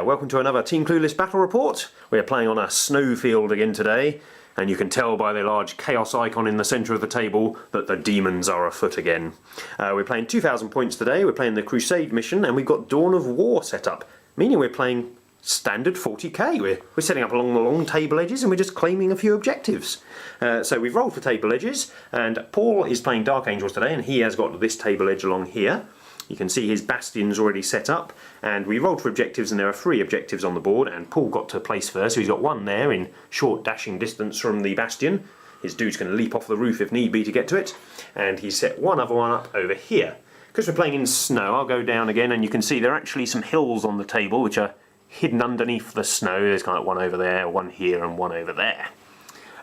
there, welcome to another Team Clueless battle report. We're playing on a snowfield again today, and you can tell by the large chaos icon in the centre of the table that the demons are afoot again. We're playing 2,000 points today, we're playing the Crusade mission, and we've got Dawn of War set up, meaning we're playing standard 40k. We're setting up along the long table edges and we're just claiming a few objectives. So we've rolled for table edges, and Paul is playing Dark Angels today, and he has got this table edge along here. You can see his bastion's already set up, and we rolled for objectives, and there are 3 objectives on the board, and Paul got to place first, so he's got one there in short dashing distance from the bastion. His dude's going to leap off the roof if need be to get to it, and he's set one other one up over here. Because we're playing in snow, I'll go down again, and you can see there are actually some hills on the table which are hidden underneath the snow. There's kind of one over there, one here, and one over there.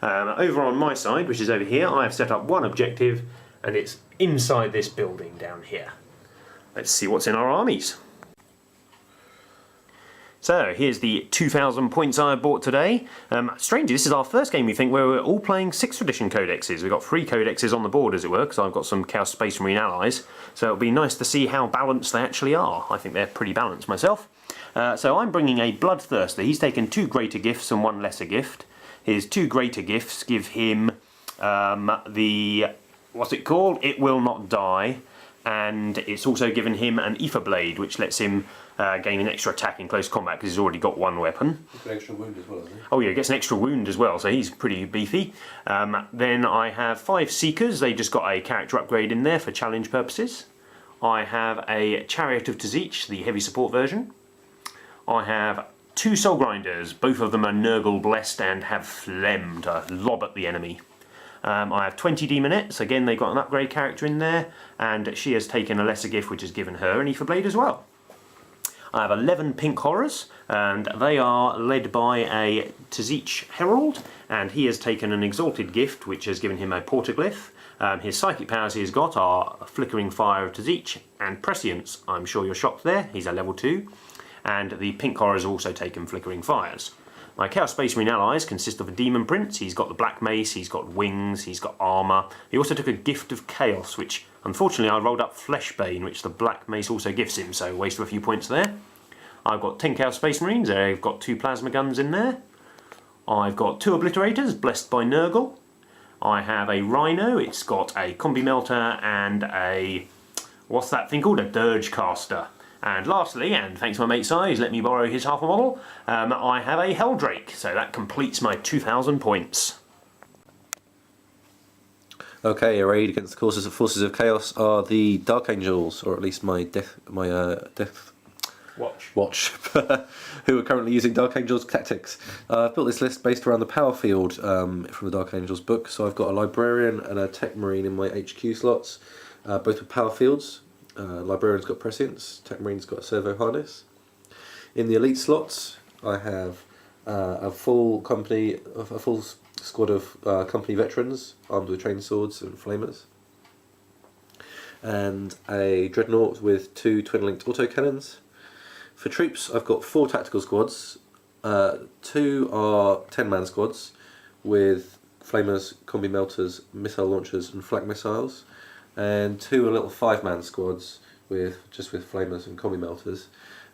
Over on my side, which is over here, I have set up one objective, and it's inside this building down here. Let's see what's in our armies. So here's the 2,000 points I bought today. Strangely, this is our first game, we think, where we're all playing 6th edition codexes. We've got 3 codexes on the board, as it were, because I've got some Chaos Space Marine allies. So it'll be nice to see how balanced they actually are. I think they're pretty balanced myself. So I'm bringing a Bloodthirster. He's taken 2 greater gifts and 1 lesser gift. His 2 greater gifts give him what's it called? It Will Not Die. And it's also given him an Ether Blade, which lets him gain an extra attack in close combat because he's already got 1 weapon. Gets an extra wound as well, doesn't he? Oh yeah, he gets an extra wound as well, so he's pretty beefy. Then I have 5 Seekers. They just got a character upgrade in there for challenge purposes. I have a Chariot of Tzich, the heavy support version. I have 2 Soul Grinders. Both of them are Nurgle blessed and have phlegm to lob at the enemy. I have 20 Demonettes. Again, they've got an upgrade character in there, and she has taken a lesser gift which has given her an Ether Blade as well. I have 11 Pink Horrors, and they are led by a Tzich Herald, and he has taken an Exalted gift which has given him a Portaglyph. His psychic powers he has got are Flickering Fire of Tzich and Prescience. I'm sure you're shocked there, he's a level 2. And the Pink Horrors also taken Flickering Fires. My Chaos Space Marine allies consist of a Demon Prince. He's got the Black Mace, he's got wings, he's got armour. He also took a Gift of Chaos, which unfortunately I rolled up Fleshbane, which the Black Mace also gives him, so waste of a few points there. I've got 10 Chaos Space Marines. I've got 2 Plasma Guns in there. I've got 2 Obliterators, blessed by Nurgle. I have a Rhino. It's got a Combi Melter and a... what's that thing called? A Dirge Caster. And lastly, and thanks to my mate Si, who's let me borrow his half a model, I have a Helldrake, so that completes my 2,000 points. Okay, arrayed against the forces of chaos are the Dark Angels, or at least my Death Watch, who are currently using Dark Angels tactics. I've built this list based around the power field from the Dark Angels book, so I've got a Librarian and a Tech Marine in my HQ slots, both with power fields. Librarian's got Prescience, Tech Marine's got a Servo Harness. In the elite slots, I have a full squad of company veterans armed with trained swords and flamers, and a Dreadnought with 2 twin-linked autocannons. For troops, I've got 4 tactical squads. 2 are 10-man squads with flamers, combi melters, missile launchers, and flak missiles. And 2 are little 5-man squads with flamers and combi melters,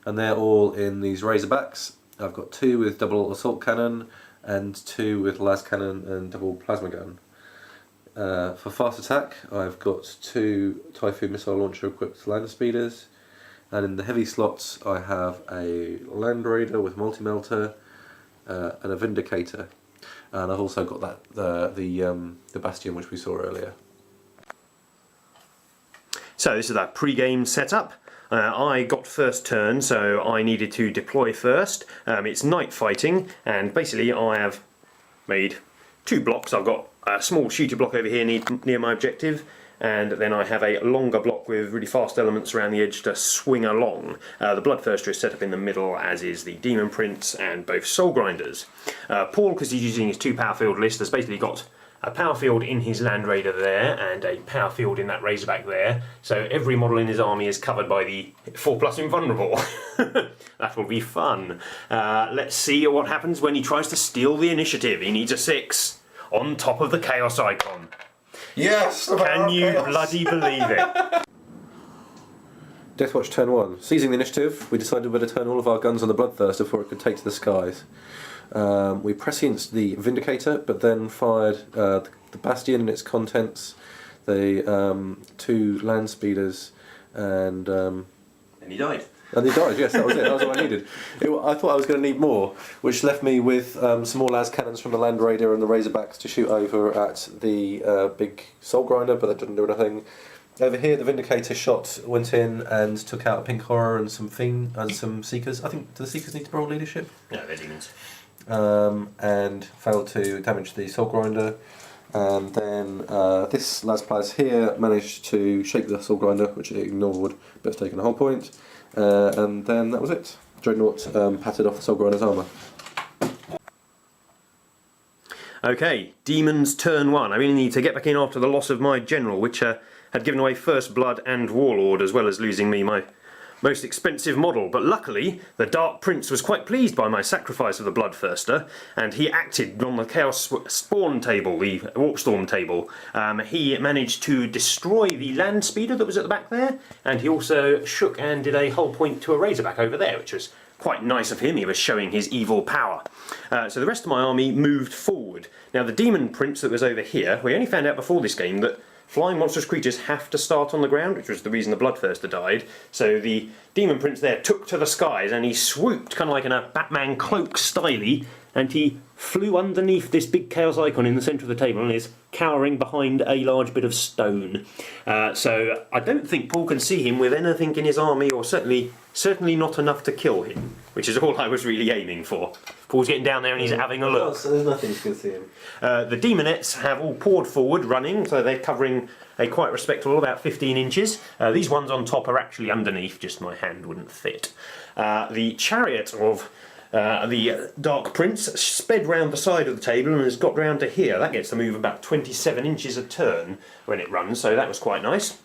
and they're all in these Razorbacks. I've got 2 with double assault cannon and 2 with las cannon and double plasma gun. For fast attack, I've got 2 Typhoon missile launcher equipped land speeders, and in the heavy slots I have a Land Raider with multi melter and a Vindicator, and I've also got the Bastion which we saw earlier. So this is that pre-game setup. I got first turn, so I needed to deploy first. It's night fighting, and basically I have made 2 blocks. I've got a small shooter block over here near my objective, and then I have a longer block with really fast elements around the edge to swing along. The Bloodthirster is set up in the middle, as is the Demon Prince and both Soul Grinders. Paul, because he's using his 2 power field list, has basically got a power field in his Land Raider there, and a power field in that Razorback there. So every model in his army is covered by the 4+ invulnerable. That will be fun. Let's see what happens when he tries to steal the initiative. He needs a 6 on top of the chaos icon. Yes! Can you bloody believe it? Deathwatch turn 1. Seizing the initiative, we decided we'd turn all of our guns on the Bloodthirster before it could take to the skies. We prescienced the Vindicator, but then fired the Bastion and its contents, the 2 land speeders, and he died. And he died, yes, that was it, that was all I needed. I thought I was going to need more, which left me with some more las cannons from the Land Raider and the Razorbacks to shoot over at the big Soul Grinder, but that didn't do anything. Over here, the Vindicator went in and took out a Pink Horror and some Fiend and some Seekers. I think, do the Seekers need to roll leadership? No, they're demons. And failed to damage the Soul Grinder. And then this Lasplaz here managed to shake the Soul Grinder, which it ignored, but it's taken a whole point. And then that was it. Dreadnought patted off the Soul Grinder's armour. Okay, Demons turn 1. I really need to get back in after the loss of my general, which had given away First Blood and Warlord, as well as losing me my most expensive model. But luckily, the Dark Prince was quite pleased by my sacrifice of the Bloodthirster, and he acted on the Chaos Spawn table, the Warpstorm table. He managed to destroy the land speeder that was at the back there, and he also shook and did a hull point to a Razorback over there, which was quite nice of him. He was showing his evil power. So the rest of my army moved forward. Now the Demon Prince that was over here, we only found out before this game that flying monstrous creatures have to start on the ground, which was the reason the Bloodthirster died. So the Demon Prince there took to the skies and he swooped, kind of like in a Batman cloak styly, and he flew underneath this big Chaos icon in the centre of the table and is cowering behind a large bit of stone. So I don't think Paul can see him with anything in his army, or certainly not enough to kill him, which is all I was really aiming for. Paul's getting down there and he's having a look. So there's nothing you can see him. The Demonettes have all poured forward, running, so they're covering a quite respectable, about 15 inches. These ones on top are actually underneath, just my hand wouldn't fit. The chariot of the Dark Prince sped round the side of the table and has got round to here. That gets to move about 27 inches a turn when it runs, so that was quite nice.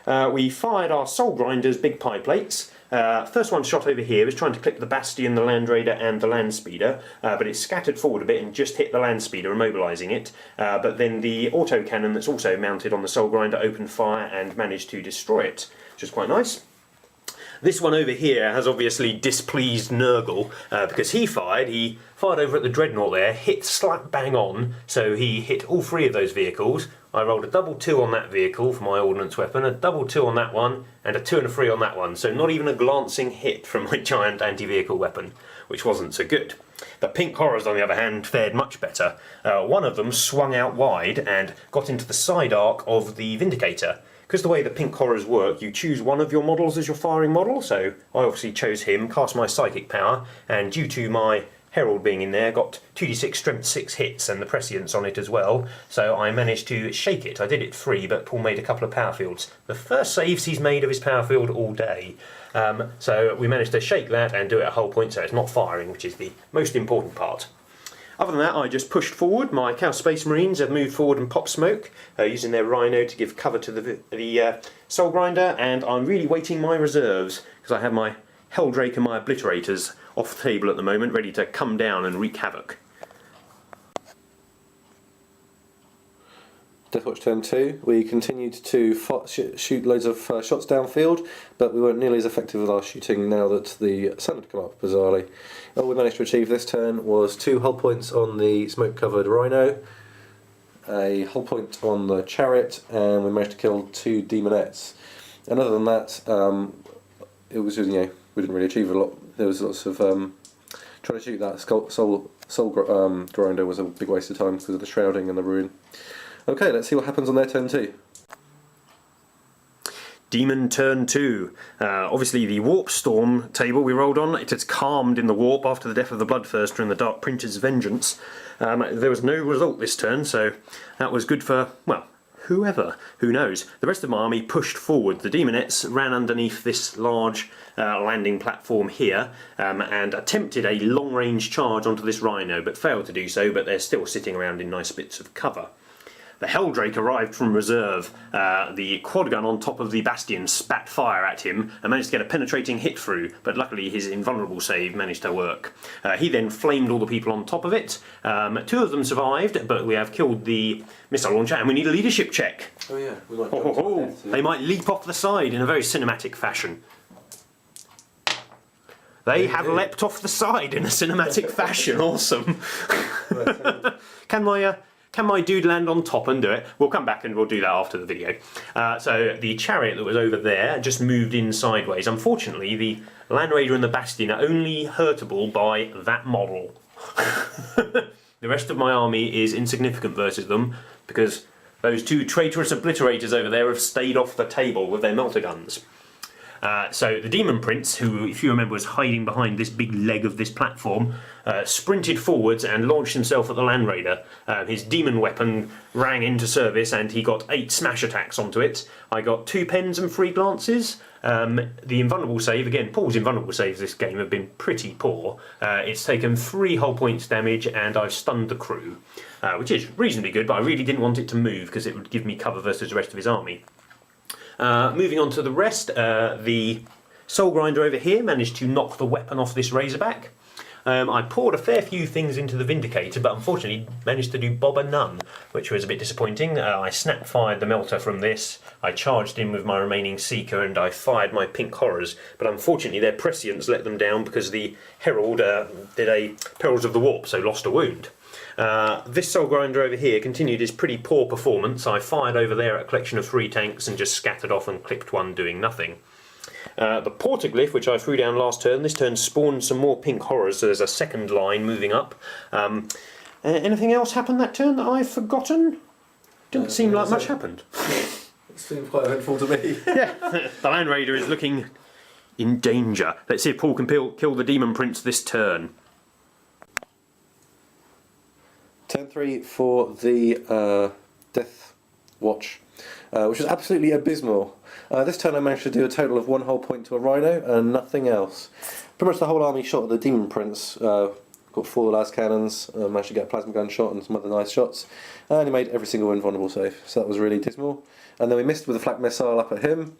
We fired our Soul Grinder's big pie plates. First one shot over here was trying to clip the Bastion, the Land Raider and the Land Speeder, but it scattered forward a bit and just hit the Land Speeder, immobilising it. But then the autocannon that's also mounted on the Soul Grinder opened fire and managed to destroy it, which is quite nice. This one over here has obviously displeased Nurgle, because he fired over at the Dreadnought there, hit slap bang on, so he hit all 3 of those vehicles. I rolled a double 2 on that vehicle for my ordnance weapon, a double 2 on that one, and a 2 and a 3 on that one, so not even a glancing hit from my giant anti-vehicle weapon, which wasn't so good. The Pink Horrors, on the other hand, fared much better. One of them swung out wide and got into the side arc of the Vindicator. Because the way the Pink Horrors work, you choose one of your models as your firing model, so I obviously chose him, cast my psychic power, and due to my Herald being in there, got 2d6 strength 6 hits and the prescience on it as well, so I managed to shake it. I did it free, but Paul made a couple of power fields. The first saves he's made of his power field all day. So we managed to shake that and do it a whole point, so it's not firing, which is the most important part. Other than that, I just pushed forward. My Chaos Space Marines have moved forward and popped smoke, using their Rhino to give cover to the Soul Grinder, and I'm really waiting my reserves, because I have my Helldrake and my Obliterators off the table at the moment, ready to come down and wreak havoc. Deathwatch turn 2. We continued to shoot loads of shots downfield, but we weren't nearly as effective with our shooting now that the sun had come up, bizarrely. All we managed to achieve this turn was 2 hull points on the smoke-covered Rhino, a hull point on the Chariot, and we managed to kill 2 Demonettes. And other than that, it was, we didn't really achieve a lot. There was lots of trying to shoot that soul Grinder was a big waste of time because of the shrouding and the ruin. Okay, let's see what happens on their turn 2. Demon turn 2. Obviously the Warp Storm table we rolled on, it had calmed in the warp after the death of the Bloodthirster and the Dark Prince's vengeance. There was no result this turn, so that was good for, well, whoever, who knows. The rest of my army pushed forward. The Demonettes ran underneath this large landing platform here and attempted a long-range charge onto this Rhino, but failed to do so, but they're still sitting around in nice bits of cover. The Helldrake arrived from reserve. The quad gun on top of the Bastion spat fire at him and managed to get a penetrating hit through, but luckily his invulnerable save managed to work. He then flamed all the people on top of it. 2 of them survived, but we have killed the missile launcher, and we need a leadership check. Oh yeah, we might They might leap off the side in a very cinematic fashion. They have leapt off the side in a cinematic fashion. Awesome. Can my dude land on top and do it? We'll come back and we'll do that after the video. So the chariot that was over there just moved in sideways. Unfortunately, the Land Raider and the Bastion are only hurtable by that model. The rest of my army is insignificant versus them because those 2 traitorous obliterators over there have stayed off the table with their melter guns. So the Demon Prince, who, if you remember, was hiding behind this big leg of this platform, sprinted forwards and launched himself at the Land Raider. His demon weapon rang into service and he got 8 smash attacks onto it. I got 2 pens and 3 glances. The invulnerable save, again, Paul's invulnerable saves this game have been pretty poor. It's taken 3 hull points damage and I've stunned the crew, which is reasonably good, but I really didn't want it to move because it would give me cover versus the rest of his army. Moving on to the rest, the Soul Grinder over here managed to knock the weapon off this Razorback. I poured a fair few things into the Vindicator, but unfortunately managed to do bob a none, which was a bit disappointing. I snap fired the melter from this, I charged in with my remaining Seeker, and I fired my Pink Horrors, but unfortunately their prescience let them down because the Herald did a Perils of the Warp, so lost a wound. This Soul Grinder over here continued his pretty poor performance. I fired over there at a collection of 3 tanks and just scattered off and clipped one doing nothing. The Portaglyph, which I threw down last turn, this turn spawned some more Pink Horrors, so there's a second line moving up. Anything else happened that turn that I've forgotten? Didn't seem like much happened. It seemed quite eventful to me. Yeah, the Land Raider is looking in danger. Let's see if Paul can kill the Demon Prince this turn. Turn 3 for the Death Watch, which was absolutely abysmal. This turn I managed to do a total of 1 hull point to a Rhino and nothing else. Pretty much the whole army shot at the Demon Prince. Got 4 las cannons, managed to get a plasma gun shot and some other nice shots, and he made every single invulnerable save, so that was really dismal. And then we missed with a flak missile up at him,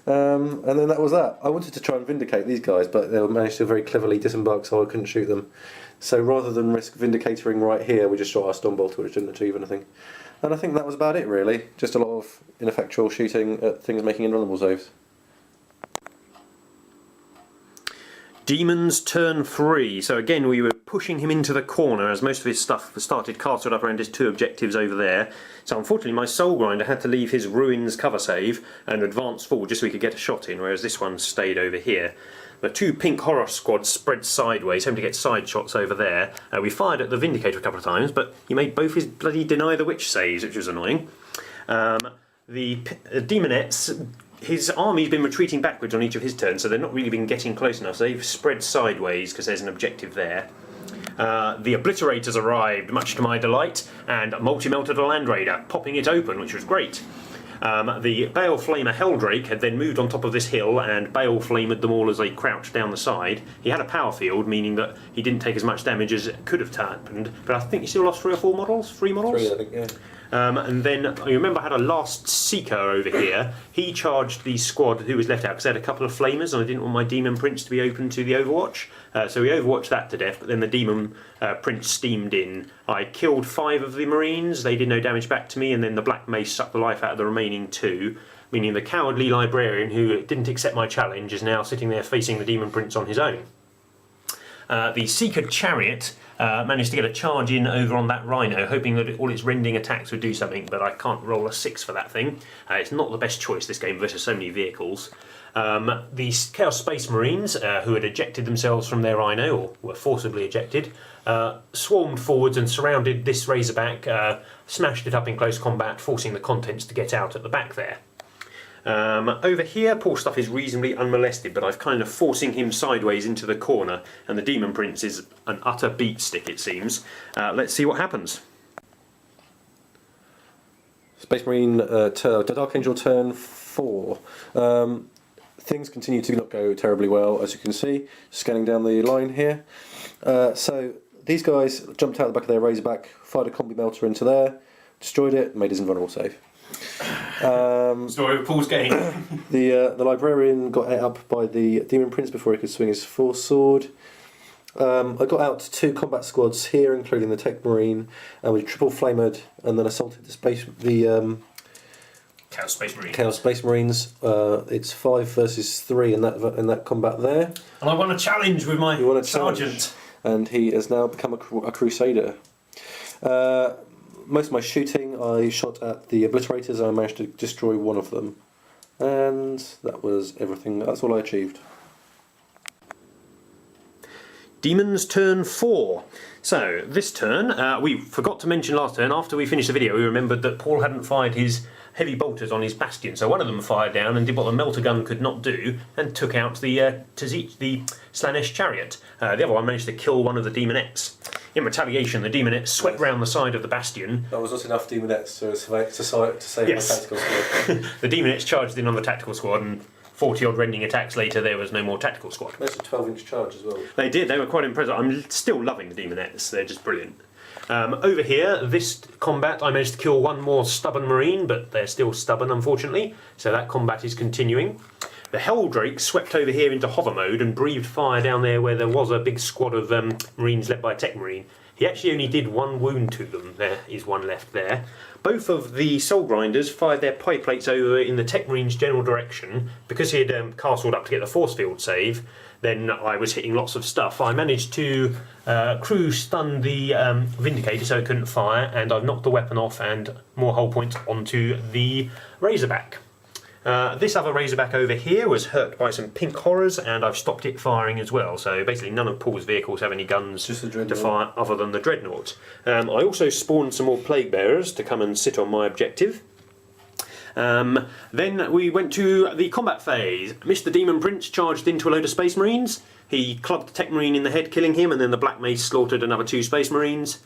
and then that was that. I wanted to try and vindicate these guys, but they managed to very cleverly disembark, so I couldn't shoot them. So rather than risk vindicatoring right here, we just shot our Stormbolter, which didn't achieve anything. And I think that was about it really, just a lot of ineffectual shooting at things making invulnerable saves. Demons turn 3. So again we were pushing him into the corner as most of his stuff started castled up around his 2 objectives over there. So unfortunately my Soul Grinder had to leave his Ruins cover save and advance forward just so he could get a shot in, whereas this one stayed over here. The 2 Pink Horror squads spread sideways, hoping to get side shots over there. We fired at the Vindicator a couple of times, but he made both his bloody Deny the Witch saves, which was annoying. The Demonettes, his army's been retreating backwards on each of his turns, so they've not really been getting close enough, so they've spread sideways because there's an objective there. The Obliterators arrived, much to my delight, and multi-melted a Land Raider, popping it open, which was great. The Bale Flamer Helldrake had then moved on top of this hill and Bale Flamed them all as they crouched down the side. He had a power field, meaning that he didn't take as much damage as it could have happened, but I think he still lost 3 or 4 models? 3 models? 3, I think, yeah. And then I remember I had a last Seeker over here. He charged the squad who was left out because they had a couple of flamers and I didn't want my Demon Prince to be open to the Overwatch. So we overwatched that to death, but then the Demon Prince steamed in. I killed 5 of the Marines, they did no damage back to me, and then the Black Mace sucked the life out of the remaining 2. Meaning the cowardly Librarian who didn't accept my challenge is now sitting there facing the Demon Prince on his own. The Seeker Chariot managed to get a charge in over on that Rhino, hoping that all its rending attacks would do something, but I can't roll a 6 for that thing. It's not the best choice this game versus so many vehicles. The Chaos Space Marines, who had ejected themselves from their Rhino, or were forcibly ejected, swarmed forwards and surrounded this Razorback, smashed it up in close combat, forcing the contents to get out at the back there. Over here, Paul's stuff is reasonably unmolested, but I've kind of forcing him sideways into the corner, and the Demon Prince is an utter beat stick, it seems. Let's see what happens. Space Marine, Dark Angel turn 4. Things continue to not go terribly well, as you can see, scanning down the line here. So these guys jumped out the back of their Razorback, fired a combi melter into there, destroyed it, made his invulnerable save. Story of Paul's game. The librarian got ate up by the demon prince before he could swing his force sword. I got out 2 combat squads here, including the Tech Marine, and we triple flamered and then assaulted the Chaos Space Marine. Chaos Space Marines. It's 5 versus 3 in that combat there. And I won a challenge with my sergeant. And he has now become a crusader. Most of my shooting, I shot at the obliterators and I managed to destroy one of them. And that was everything. That's all I achieved. Demons turn 4. So this turn, we forgot to mention last turn, after we finished the video we remembered that Paul hadn't fired his heavy bolters on his bastion, so one of them fired down and did what the melter gun could not do and took out the Slanesh chariot. The other one managed to kill one of the demonettes. In retaliation, the demonettes swept round the side of the bastion. That was not enough demonettes to save the tactical squad. The demonettes charged in on the tactical squad, and 40 odd rending attacks later there was no more tactical squad. That's a 12-inch charge as well. They did, they were quite impressive. I'm still loving the demonettes, they're just brilliant. Over here, this combat, I managed to kill one more stubborn marine, but they're still stubborn, unfortunately, so that combat is continuing. The Helldrake swept over here into hover mode and breathed fire down there where there was a big squad of marines led by a Tech Marine. He actually only did 1 wound to them. There is 1 left there. Both of the Soul Grinders fired their pie plates over in the Tech Marine's general direction. Because he had castled up to get the force field save, then I was hitting lots of stuff. I managed to crew stun the Vindicator so it couldn't fire, and I've knocked the weapon off and more hull points onto the Razorback. This other Razorback over here was hurt by some pink horrors, and I've stopped it firing as well. So basically none of Paul's vehicles have any guns to fire other than the Dreadnought. I also spawned some more Plague Bearers to come and sit on my objective. Then we went to the combat phase. Mr. Demon Prince charged into a load of Space Marines. He clubbed the Tech Marine in the head, killing him, and then the Black Mage slaughtered another 2 Space Marines.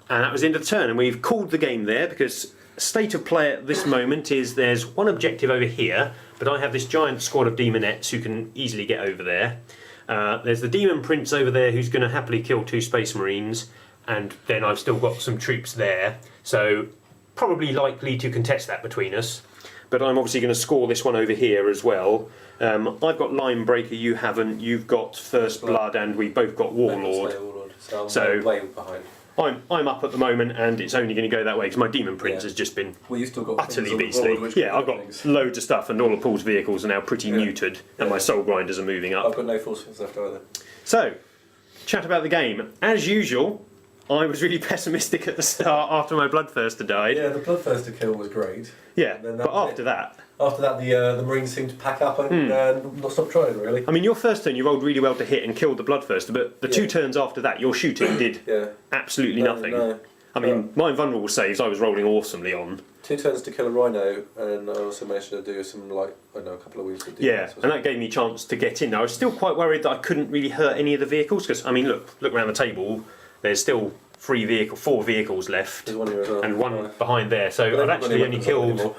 And that was the end of the turn, and we've called the game there because state of play at this moment is there's one objective over here, but I have this giant squad of demonettes who can easily get over there. There's the Demon Prince over there who's going to happily kill 2 Space Marines, and then I've still got some troops there, so probably likely to contest that between us. But I'm obviously going to score this one over here as well. I've got Line Breaker, you haven't, you've got First Blood, and we've both got Warlord. So way behind. I'm up at the moment, and it's only going to go that way because my Demon Prince has just been utterly beastly. Yeah, I've got loads of stuff, and all of Paul's vehicles are now pretty neutered, and my Soul Grinders are moving up. I've got no force fields left either. So, chat about the game. As usual, I was really pessimistic at the start after my Bloodthirster died. Yeah, the Bloodthirster kill was great. Yeah, but after that... After that, the Marines seemed to pack up and not stop trying, really. I mean, your first turn you rolled really well to hit and killed the Bloodthirster, but the 2 turns after that, your shooting did absolutely nothing. No. I mean, my invulnerable saves I was rolling awesomely on. 2 turns to kill a Rhino, and I also managed to do some, a couple of weeks of defense. Yeah, and that gave me a chance to get in. I was still quite worried that I couldn't really hurt any of the vehicles, because, I mean, look around the table, there's still 4 vehicles left, there's one here as well. And one behind there, so I'd actually only killed...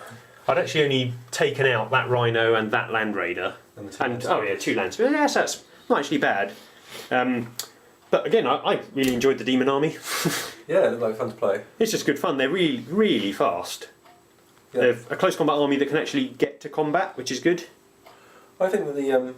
I'd actually only taken out that Rhino and that Land Raider. And 2 Lands. Yes, that's not actually bad. But again, I really enjoyed the Demon Army. Yeah, it looked like fun to play. It's just good fun. They're really, really fast. Yeah. They're a close combat army that can actually get to combat, which is good. I think that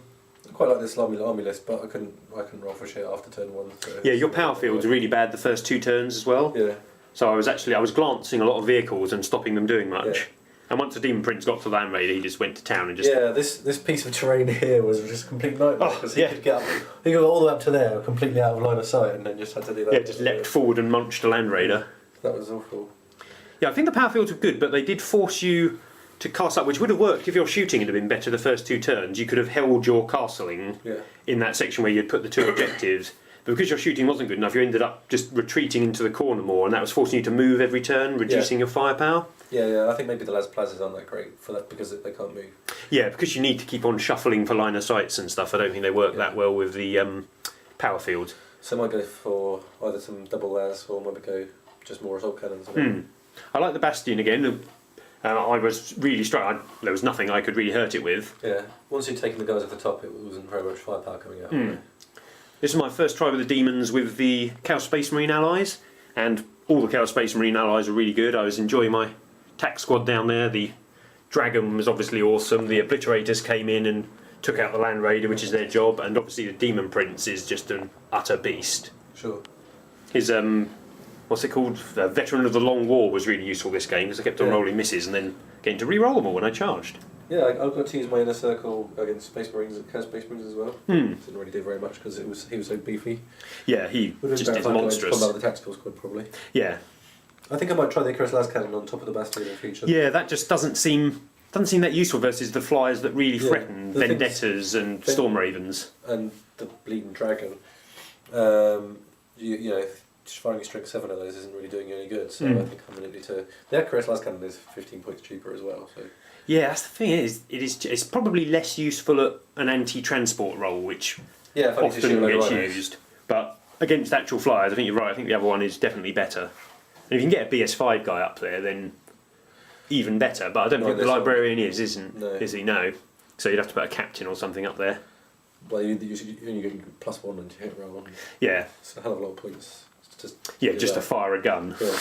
I quite like this army list, but I couldn't roll for shit after turn 1. So yeah, your power field's really bad the first 2 turns as well. Yeah. So I was glancing a lot of vehicles and stopping them doing much. Yeah. And once the Demon Prince got to Land Raider, he just went to town and just... Yeah, this piece of terrain here was just a complete nightmare, because he could get up, he got all the way up to there, completely out of line of sight, and then just had to do that. Yeah, just leapt forward and munched a Land Raider. That was awful. Yeah, I think the power fields were good, but they did force you to cast up, which would have worked if your shooting had been better the first 2 turns. You could have held your castling in that section where you'd put the 2 objectives. But because your shooting wasn't good enough, you ended up just retreating into the corner more, and that was forcing you to move every turn, reducing your firepower. Yeah, I think maybe the Las Plazas aren't that great for that because they can't move. Yeah, because you need to keep on shuffling for line of sights and stuff. I don't think they work that well with the power field. So I might go for either some double Las or maybe go just more assault cannons. I like the Bastion again. I was really struck. There was nothing I could really hurt it with. Yeah, once you'd taken the guys off the top, it wasn't very much firepower coming out. This is my first try with the Demons with the Chaos Space Marine allies, and all the Chaos Space Marine allies are really good. I was enjoying my tack squad down there. The Dragon was obviously awesome. The Obliterators came in and took out the Land Raider, which is their job, and obviously the Demon Prince is just an utter beast. Sure. His what's it called? The Veteran of the Long War was really useful this game because I kept on rolling misses and then getting to re-roll them all when I charged. Yeah, I've got to use my inner circle against Space Marines and Chaos Space Marines as well. Didn't really do very much because he was so beefy. Yeah, he just is monstrous. Combat with the tactical squad probably. Yeah. I think I might try the Icarus Las Cannon on top of the Bastion in future. Yeah, that just doesn't seem that useful versus the flyers that really threaten Vendettas and Storm Ravens. And the Bleeding Dragon. You know, just firing strength 7 of those isn't really doing you any good, so I think I'm going to need to... The Icarus Las Cannon is 15 points cheaper as well, so... Yeah, that's the thing, it's probably less useful at an anti-transport role, which often gets used. But against actual flyers, I think you're right, I think the other one is definitely better. And if you can get a BS5 guy up there, then even better, but I don't think the Librarian is he? No. So you'd have to put a Captain or something up there. Well, you only get +1 on your hit roll. Yeah. It's a hell of a lot of points. Just to fire a gun. Yeah.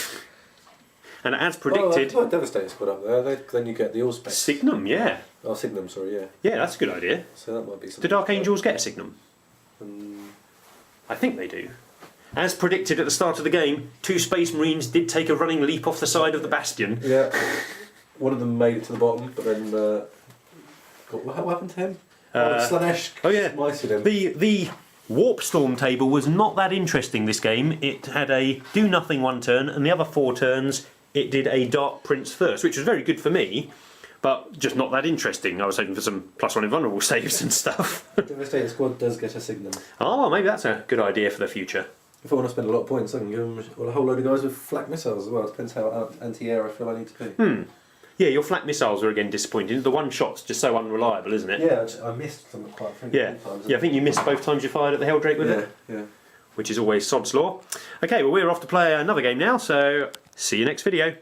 And as predicted... Well, Devastator's put up there, then you get the Allspec. Signum, yeah. Oh, Signum, sorry, yeah. Yeah, that's a good idea. So that might be something. Do Dark Angels get a Signum? I think they do. As predicted at the start of the game, 2 Space Marines did take a running leap off the side of the Bastion. Yeah. One of them made it to the bottom, but then... what happened to him? Slanesh. Oh yeah. Smited him. The Warp Storm table was not that interesting this game. It had a do nothing 1 turn, and the other 4 turns it did a Dark Prince first, which was very good for me, but just not that interesting. I was hoping for some +1 invulnerable saves and stuff. Devastator squad does get a Signum. Oh, maybe that's a good idea for the future. If I want to spend a lot of points, I can give them a whole load of guys with flak missiles as well. It depends how anti-air I feel I need to be. Yeah, your flak missiles are again disappointing. The one shot's just so unreliable, isn't it? Yeah, I missed them quite a few times. Yeah, I think you missed both times you fired at the Helldrake with it. Yeah. Which is always sod's law. Okay, well we're off to play another game now, so see you next video.